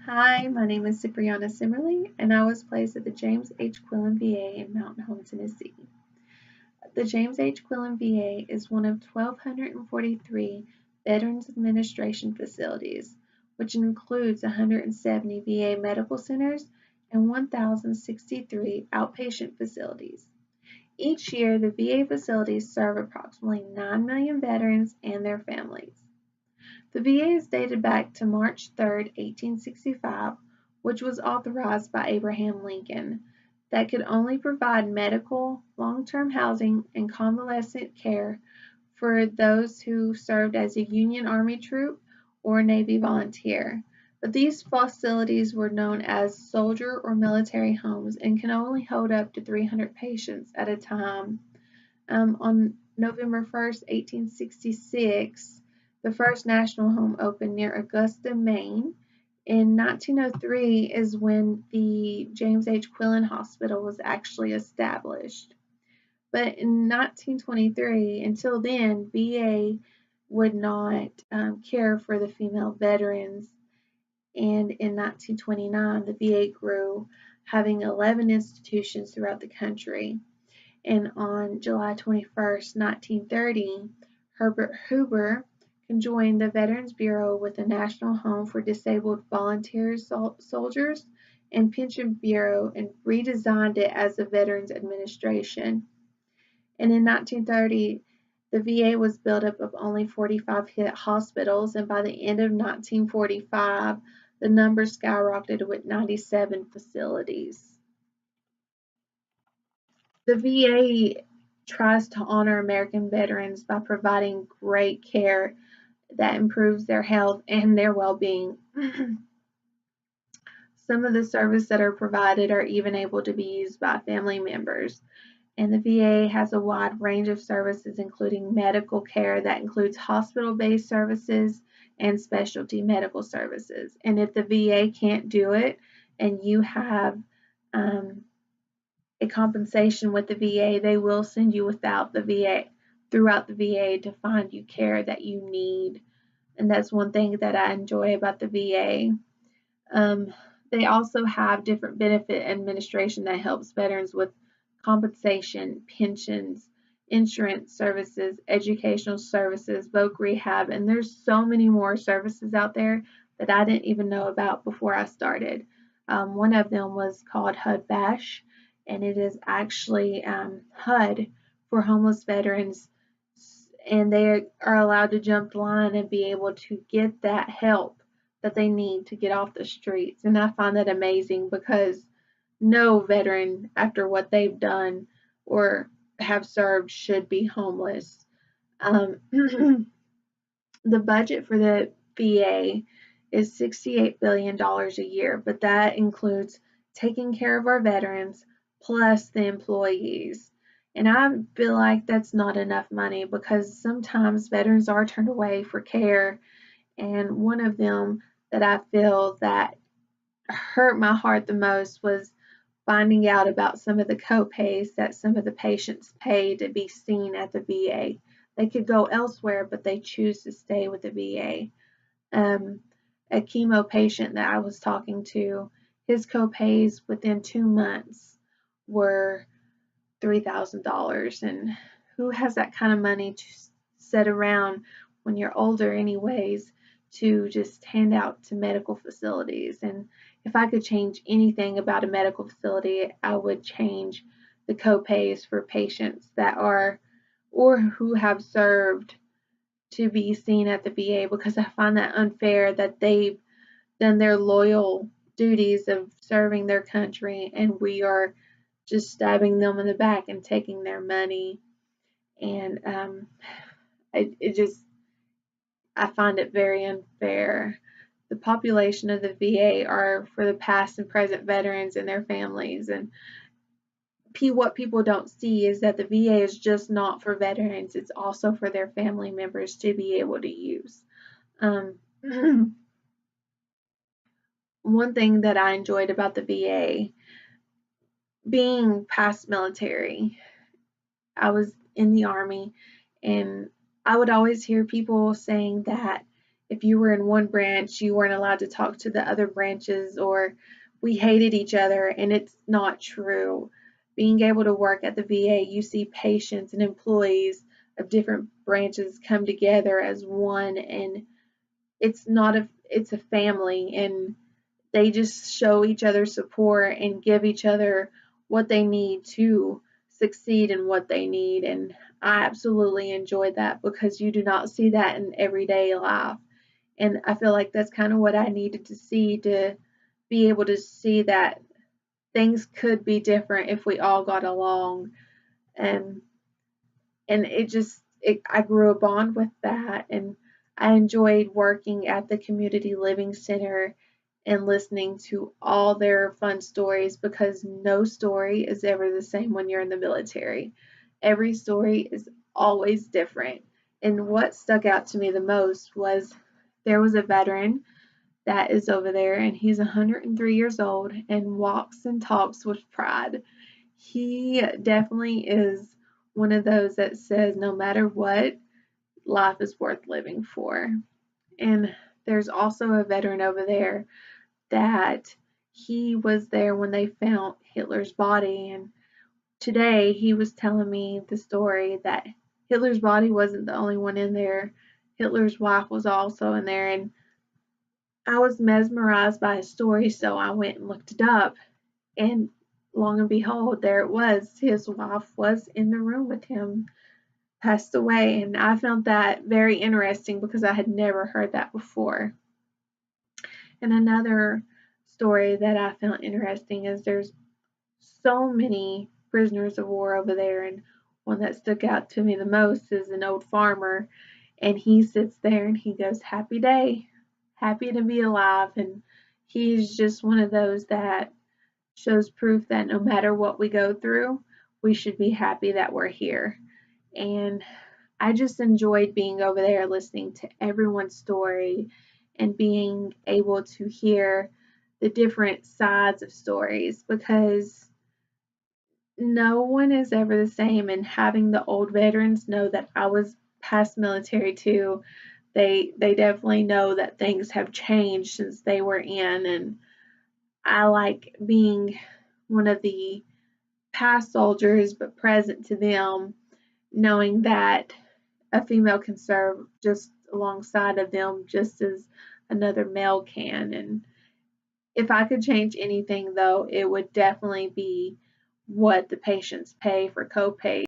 Hi, my name is Cipriana Simerly, and I was placed at the James H. Quillen VA in Mountain Home, Tennessee. The James H. Quillen VA is one of 1,243 Veterans Administration facilities, which includes 170 VA medical centers and 1,063 outpatient facilities. Each year, the VA facilities serve approximately 9 million veterans and their families. The VA is dated back to March 3, 1865, which was authorized by Abraham Lincoln, that could only provide medical, long-term housing, and convalescent care for those who served as a Union Army troop or Navy volunteer. But these facilities were known as soldier or military homes and can only hold up to 300 patients at a time. On November 1st, 1866, the first national home opened near Augusta, Maine. In 1903 is when the James H. Quillen Hospital was actually established. But in 1923, until then, VA would not care for the female veterans. And in 1929, the VA grew, having 11 institutions throughout the country. And on July 21st, 1930, Herbert Hoover conjoined the Veterans Bureau with the National Home for Disabled Volunteer Soldiers and Pension Bureau and redesigned it as the Veterans Administration. And in 1930, the VA was built up of only 45 hospitals, and by the end of 1945, the number skyrocketed with 97 facilities. The VA tries to honor American veterans by providing great care that improves their health and their well-being. Some of the services that are provided are even able to be used by family members. And the VA has a wide range of services, including medical care that includes hospital-based services and specialty medical services. And if the VA can't do it and you have a compensation with the VA, they will send you without the VA throughout the VA to find you care that you need. And that's one thing that I enjoy about the VA. They also have different benefit administration that helps veterans with compensation, pensions, insurance services, educational services, voc rehab, and there's so many more services out there that I didn't even know about before I started. One of them was called HUD Bash, and it is actually HUD for homeless veterans, and they are allowed to jump the line and be able to get that help that they need to get off the streets. And I find that amazing because no veteran, after what they've done or have served, should be homeless. The budget for the VA is $68 billion a year, but that includes taking care of our veterans plus the employees. And I feel like that's not enough money because sometimes veterans are turned away for care. And one of them that I feel that hurt my heart the most was finding out about some of the co-pays that some of the patients pay to be seen at the VA. They could go elsewhere, but they choose to stay with the VA. A chemo patient that I was talking to, his co-pays within 2 months were $3,000. And who has that kind of money to set around when you're older anyways to just hand out to medical facilities? And if I could change anything about a medical facility, I would change the co-pays for patients that are or who have served to be seen at the VA, because I find that unfair that they've done their loyal duties of serving their country and we are just stabbing them in the back and taking their money. And I find it very unfair. The population of the VA are for the past and present veterans and their families. And what people don't see is that the VA is just not for veterans, it's also for their family members to be able to use. One thing that I enjoyed about the VA, being past military, I was in the Army, and I would always hear people saying that if you were in one branch, you weren't allowed to talk to the other branches, or we hated each other, and it's not true. Being able to work at the VA, you see patients and employees of different branches come together as one, and it's a family, and they just show each other support and give each other what they need to succeed in what they need. And I absolutely enjoy that because you do not see that in everyday life. And I feel like that's kind of what I needed to see to be able to see that things could be different if we all got along. And I grew a bond with that, and I enjoyed working at the community living center and listening to all their fun stories, because no story is ever the same when you're in the military. Every story is always different. And what stuck out to me the most was there was a veteran that is over there, and he's 103 years old and walks and talks with pride. He definitely is one of those that says no matter what, life is worth living for. And there's also a veteran over there that he was there when they found Hitler's body. And today he was telling me the story that Hitler's body wasn't the only one in there. Hitler's wife was also in there. And I was mesmerized by his story, so I went and looked it up. And long and behold, there it was. His wife was in the room with him, passed away. And I found that very interesting because I had never heard that before. And another story that I found interesting is there's so many prisoners of war over there. And one that stuck out to me the most is an old farmer. And he sits there and he goes, "Happy day, happy to be alive." And he's just one of those that shows proof that no matter what we go through, we should be happy that we're here. And I just enjoyed being over there listening to everyone's story and being able to hear the different sides of stories, because no one is ever the same. And having the old veterans know that I was past military too, they definitely know that things have changed since they were in. And I like being one of the past soldiers but present to them, knowing that a female can serve just alongside of them just as another male can. And if I could change anything, though, it would definitely be what the patients pay for copay.